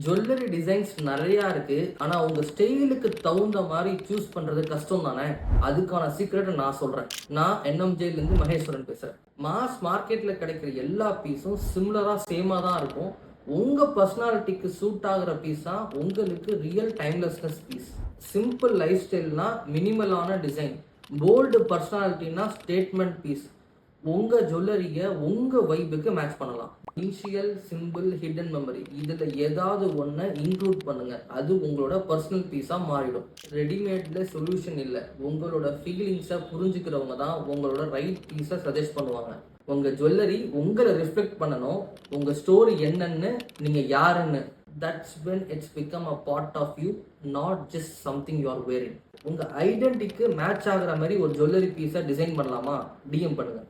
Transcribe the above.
Jewellery designs நிறையா இருக்கு. ஆனா உங்க ஸ்டைலுக்கு தகுந்த மாதிரி சூஸ் பண்றது கஷ்டம் தானே. அதுக்கான சீக்ரெட் நான் சொல்றேன். நான் என்எம்ஜேல இருந்து மகேஸ்வரன் பேசுறேன். மாஸ் மார்க்கெட்ல கிடைக்கிற எல்லா பீஸும் சிமிலரா சேமா தான் இருக்கும். உங்க பர்சனாலிட்டிக்கு சூட் ஆகுற பீஸா உங்களுக்கு real timelessness piece. Simple life ஸ்டைல்னா மினிமலான டிசைன், போல்டு பர்சனாலிட்டினா ஸ்டேட்மெண்ட் பீஸ். உங்க ஜுவல்லரிய உங்க வைபுக்கு மேட்ச் பண்ணலாம். இனிஷியல், சிம்பிள், ஹிடன் மெமரி இதுல ஏதாவது ஒன்றை இன்க்ளூட் பண்ணுங்க. அது உங்களோட பர்சனல் பீஸா மாறிடும். ரெடிமேட்ல சொல்யூஷன் இல்லை. உங்களோட ஃபீலிங்ஸை புரிஞ்சுக்கிறவங்க தான் உங்களோட ரைட் பீஸை சஜஸ்ட் பண்ணுவாங்க. உங்க ஜுவல்லரி உங்களை ரிஃப்ளெக்ட் பண்ணணும். உங்க ஸ்டோரி என்னன்னு, நீங்க யாருன்னு. That's when it's become a part of you, not just something you are wearing. உங்க ஐடென்டிட்டிக்கு மேட்ச் ஆகுற மாதிரி ஒரு ஜுவல்லரி பீஸை டிசைன் பண்ணலாமா? டிஎம் பண்ணுங்க.